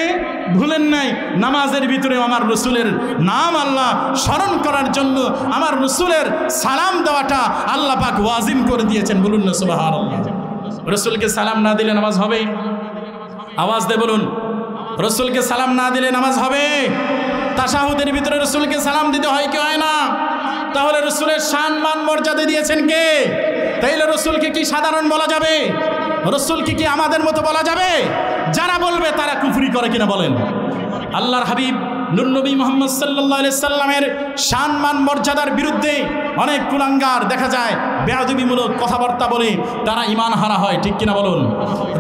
ভুলেন নাই। নামাজের ভিতরে আমার রসুলের নাম আল্লাহ স্মরণ করার জন্য আমার রসুলের সালাম দেওয়াটা আল্লাহ পাক ওয়াজিব করে দিয়েছেন। বলুন না সুবহানাল্লাহ। রসুলকে সালাম না দিলে নামাজ হবে? আওয়াজ দিয়ে বলুন, রসুলকে সালাম না দিলে নামাজ হবে? তাশাহুদের ভিতরে রসুলকে সালাম দিতে হয় কি হয় না? তাহলে রসুলের শান মান মর্যাদা দিয়েছেন কে? তাইলে রসুলকে কি সাধারণ বলা যাবে? রসুলকে কি আমাদের মতো বলা যাবে? যারা বলবে তারা কুফরি করে কিনা বলেন? আল্লাহর হাবিব নূর নবী মুহাম্মদ সাল্লাল্লাহু আলাইহি সাল্লামের শান মান মর্যাদার বিরুদ্ধে অনেক কুলাঙ্গার দেখা যায় বেয়াদবিমূলক কথাবার্তা বলে তারা ঈমান হারা হয়, ঠিক কিনা বলুন?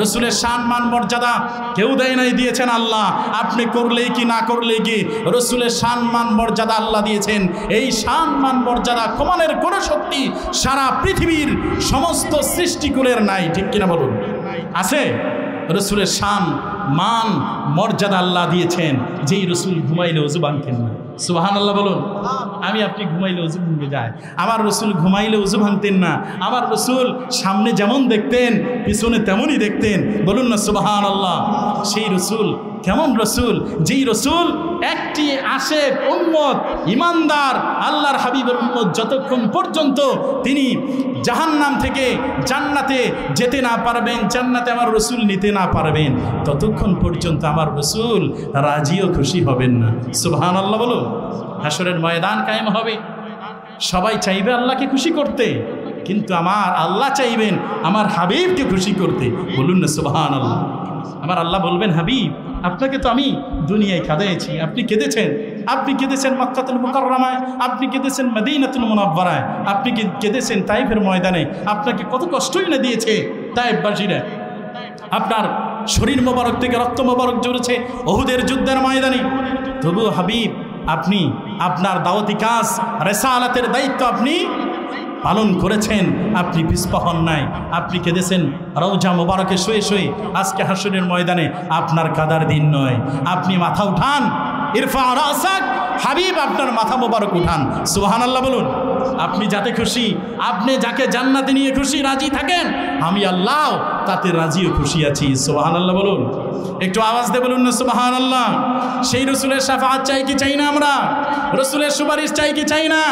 রসুলের শান মান মর্যাদা কেউ দেয় নাই, দিয়েছেন আল্লাহ। আপনি করলেই কি না করলেই কি রসুলের শান মান মর্যাদা আল্লাহ দিয়েছেন। এই শান মান মর্যাদা কমানোর কোনো শক্তি সারা পৃথিবীর সমস্ত সৃষ্টিকুলের নাই, ঠিক কিনা বলুন? আছে? রসুলের শান মান মর্যাদা আল্লাহ দিয়েছেন। যেই রসুল ঘুমাইলে ওযু ভাঙতেন না। সুবহানাল্লাহ বলুন। আমি আপনি ঘুমাইলে ওযু ভেঙে যায়, আমার রসুল ঘুমাইলে ওযু ভাঙতেন না। আমার রসুল সামনে যেমন দেখতেন পিছনে তেমনই দেখতেন। বলুন না সুবহানাল্লাহ। সেই রসুল কেমন রসুল? যেই রসুল একটি আশেক উম্মত ইমানদার আল্লাহর হাবিবের উম্মত যতক্ষণ পর্যন্ত তিনি জাহান্নাম থেকে জান্নাতে যেতে না পারবেন, জান্নাতে আমার রসুল নিতে না পারবেন, ততক্ষণ পর্যন্ত আমার রসুল রাজিও খুশি হবেন না। সুবহানাল্লাহ বলুন। হাসরের ময়দান কায়েম হবে, সবাই চাইবে আল্লাহকে খুশি করতে, কিন্তু আমার আল্লাহ চাইবেন আমার হাবিবকে খুশি করতে। বলুন না সুবহানাল্লাহ। আমার আল্লাহ বলবেন, হাবিব আপনাকে তো আমি দুনিয়ায় কাঁদিয়েছি, আপনি কেঁদেছেন। আপনি কেঁদেছেন মক্কাতুল মুকাররমায়, আপনি কেঁদেছেন মদিনাতুল মুনাওয়ারায়, আপনি কেঁদেছেন তাইফের ময়দানে। আপনাকে কত কষ্টই না দিয়েছে তাইফবাসীরা। আপনার শরীর মোবারক থেকে রক্ত মোবারক ঝরেছে উহুদের যুদ্ধের ময়দানে। তবু হাবিব আপনি আপনার দাওয়াতি কাজ, রিসালাতের দায়িত্ব আপনি পালন করেছেন, আপনি পিছপা হন নাই। আপনি কেঁদেছেন রওজা মোবারকে শুয়ে শুয়ে। আজকে হাসরের ময়দানে আপনার কাদার দিন নয়। আপনি মাথা উঠান, ইরফা রাসাক, হাবিব আপনার মাথা মোবারক উঠান। সুবহানাল্লাহ বলুন। আপনি যাতে খুশি, আপনি যাকে জান্নাতে নিয়ে খুশি রাজি থাকেন, আমি আল্লাহ তাতে রাজিও খুশি আছি। সুবহানাল্লাহ বলুন। একটু আওয়াজ দিয়ে বলুন না সুবহানাল্লাহ। সেই রসুলের শাফাআত চাই কি চাই না? আমরা রসুলের সুপারিশ চাই কি চাই না?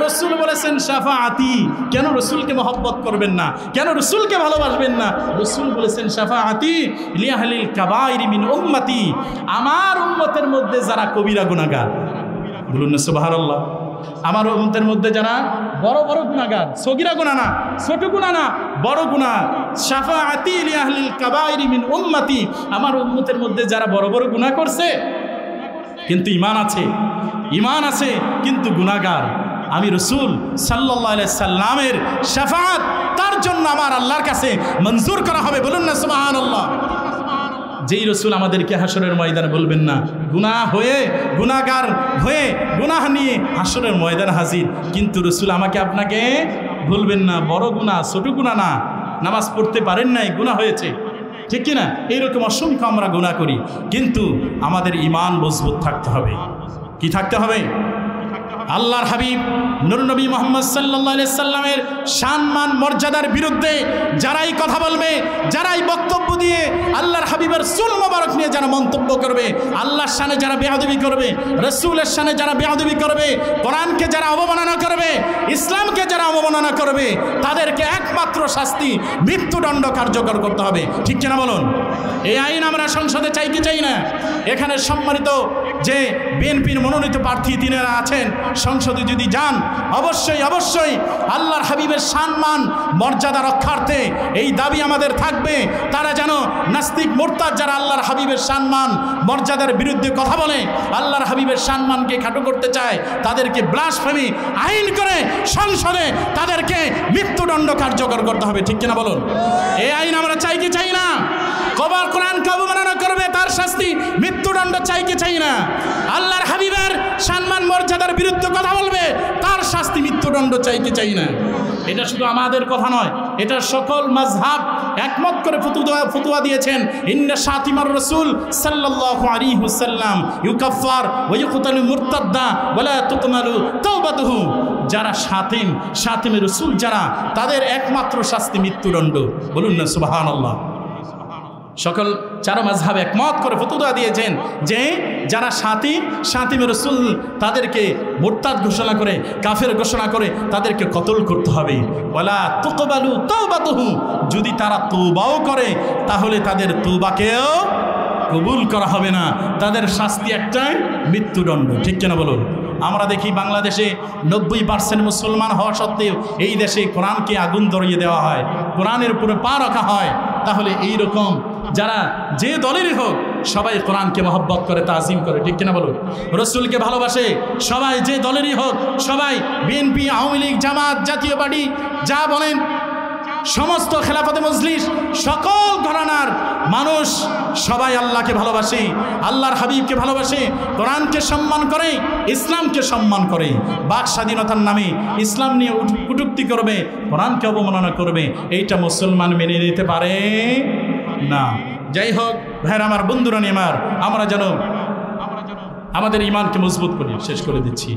রসুল বলেছেন শাফাআতি। কেন রসুলকে মহব্বত করবেন না? কেন রসুলকে ভালোবাসবেন না? রসুল বলেছেন শাফাআতি লিআহলিল কাবাইরি মিন উম্মতি। আমার উম্মতের মধ্যে যারা কবিরা গুনাহগার, বলুন না সুবহানাল্লাহ। আমার উম্মতের মধ্যে যারা বড় বড় গুনাহগার, সগীরা গুনাহ না, ছোট গুনাহ না, বড় গুনাহ, শাফাআতি লিআহলিল কাবাইরি মিন উম্মতি। আমার উম্মতের মধ্যে যারা বড় বড় গুনাহ করছে কিন্তু ঈমান আছে, ঈমান আছে কিন্তু গুনাহগার, আমি রসুল সাল্লাল্লাহু আলাইহি সাল্লামের শাফাআত তার জন্য আমার আল্লাহর কাছে মঞ্জুর করা হবে। বলুন না সুবহানাল্লাহ। যেই রসুল আমাদেরকে হাসরের ময়দানে বলবেন না, গুনাহ হয়ে গুনাহগার হয়ে গুনাহ নিয়ে হাসরের ময়দানে হাজির, কিন্তু রসুল আমাকে আপনাকে বলবেন না বড় গুনাহ ছোট গুনাহ না, নামাজ পড়তে পারেন নাই গুনাহ হয়েছে, ঠিক কিনা? এইরকম অসংখ্য আমরা গুনাহ করি, কিন্তু আমাদের ঈমান মজবুত থাকতে হবে। কি থাকতে হবে? আল্লাহর হাবিব নূর নবী মুহাম্মদ সাল্লাল্লাহু আলাইহি সাল্লামের সম্মান মর্যাদার বিরুদ্ধে যারাই কথা বলবে, যারাই বক্তব্য দিয়ে আল্লাহর হাবিবের সুল মোবারক নিয়ে যারা মন্তব্য করবে, আল্লাহর শানে যারা বেয়াদবি করবে, রাসূলের শানে যারা বেয়াদবি করবে, কোরআনকে যারা অবমাননা করবে, ইসলামকে যারা অবমাননা করবে, তাদেরকে একমাত্র শাস্তি মৃত্যুদণ্ড কার্যকর করতে হবে। ঠিক কিনা বলুন? এই আইন আমরা সংসদে চাই কি চাই না? এখানে সম্মানিত যে বিএনপির মনোনীত প্রার্থী তিনারা আছেন, সংসদে যদি যান অবশ্যই অবশ্যই আল্লাহর হাবিবের সম্মান মর্যাদা রক্ষার্থে এই দাবি আমাদের থাকবে, তারা যেন নাস্তিক মুরতাদ যারা আল্লাহর হাবিবের সম্মান মর্যাদার বিরুদ্ধে কথা বলে, আল্লাহর হাবিবের সম্মানকে খাটো করতে চায়, তাদেরকে ব্লাসফেমি আইন করে সংসদে তাদেরকে মৃত্যুদণ্ড কার্যকর করতে হবে। ঠিক কিনা বলুন? এই আইন আমরা চাই কি চাই না? কবার কোরআনকে অবমাননা করবে তার শাস্তি মৃত্যুদণ্ড চাই কি চাই না? আল্লাহর হাবিবের সম্মান মর্যাদার বিরুদ্ধে কথা বলবে তার শাস্তি মৃত্যুদণ্ড মৃত্যুদণ্ড চাইতে চাই না। এটা শুধু আমাদের কথা নয়, এটা সকল মাযহাব একমত করে ফতোয়া দিয়েছেন। ইন্না শাতিমার রাসূল সাল্লাল্লাহু আলাইহি ওয়াসাল্লাম ইউকাফফার ওয়া ইউকতালু মুরতাদ্দা ওয়া লা তুকমালু তাওবাতুহু। যারা শাতিমের রাসূল যারা, তাদের একমাত্র শাস্তি মৃত্যুদণ্ড। বলুন না সুবহানাল্লাহ। সকল চার মাযহাব একমত করে ফতোয়া দিয়েছেন যে যারা শাতিমের রাসূল তাদেরকে মুরতাদ ঘোষণা করে, কাফের ঘোষণা করে, তাদেরকে কতল করতে হবে। ওয়ালা তুকবালু তাওবাতুহু, যদি তারা তওবাও করে তাহলে তাদের তওবাকেও কবুল করা হবে না, তাদের শাস্তি একটাই, মৃত্যুদণ্ড। ঠিক কিনা বলুন? আমরা দেখি বাংলাদেশে 90% মুসলমান হওয়া সত্ত্বেও এই দেশে কোরআনকে আগুন ধরিয়ে দেওয়া হয়, কোরআনের উপরে পা রাখা হয়। তাহলে এই রকম যারা যে দলেরই হোক সবাই কোরআনকে মহব্বত করে, তাজিম করে। ঠিক কিনা বলুন? রসুলকে ভালোবাসে সবাই, যে দলেরই হোক সবাই, বিএনপি, আওয়ামী লীগ, জামাত, জাতীয় পার্টি, যা বলেন, সমস্ত খেলাফতে মজলিস, সকল ঘরানার মানুষ সবাই আল্লাহকে ভালোবাসে, আল্লাহর হাবিবকে ভালোবাসে, কোরআনকে সম্মান করে, ইসলামকে সম্মান করে। বাক স্বাধীনতার নামে ইসলাম নিয়ে কটূক্তি করবে, কোরআনকে অবমাননা করবে, এইটা মুসলমান মেনে নিতে পারে না। যাই হোক ভাইরা আমার, বন্ধুরা আমার, আমরা যেন আমাদের ইমানকে মজবুত করি। শেষ করে দিচ্ছি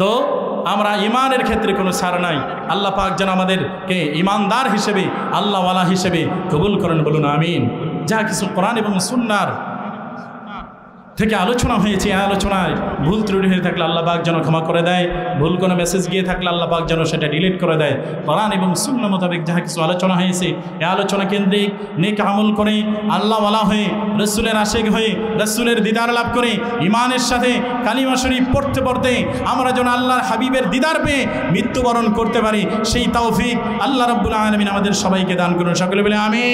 তো, আমরা ইমানের ক্ষেত্রে কোনো ছাড় নাই। আল্লাহ পাক যেন আমাদেরকে ইমানদার হিসেবে, আল্লাহওয়ালা হিসেবে কবুল করেন। বলুন আমিন। যা কিছু কোরআন এবং সুন্নাহর থেকে আলোচনা হয়েছে, এই আলোচনায় ভুল ত্রুটি হয়ে থাকলে আল্লাহ পাক যেন ক্ষমা করে দেয়, ভুল কোনো মেসেজ গিয়ে থাকলে আল্লাহ পাক যেন সেটা ডিলিট করে দেয়। কোরআন এবং সুন্নাহ মোতাবেক যা কিছু আলোচনা হয়েছে, এই আলোচনা কেন্দ্রিক নেক আমল করে, আল্লাহওয়ালা হয়ে, রসুলের আশেক হয়ে, রসুলের দিদার লাভ করে, ইমানের সাথে কালিমা শরীফ পড়তে পড়তে আমরা যেন আল্লাহর হাবিবের দিদার পেয়ে মৃত্যুবরণ করতে পারি, সেই তৌফিক আল্লাহ রাব্বুল আলামিন আমাদের সবাইকে দান করুন। সকলে বলে আমিন।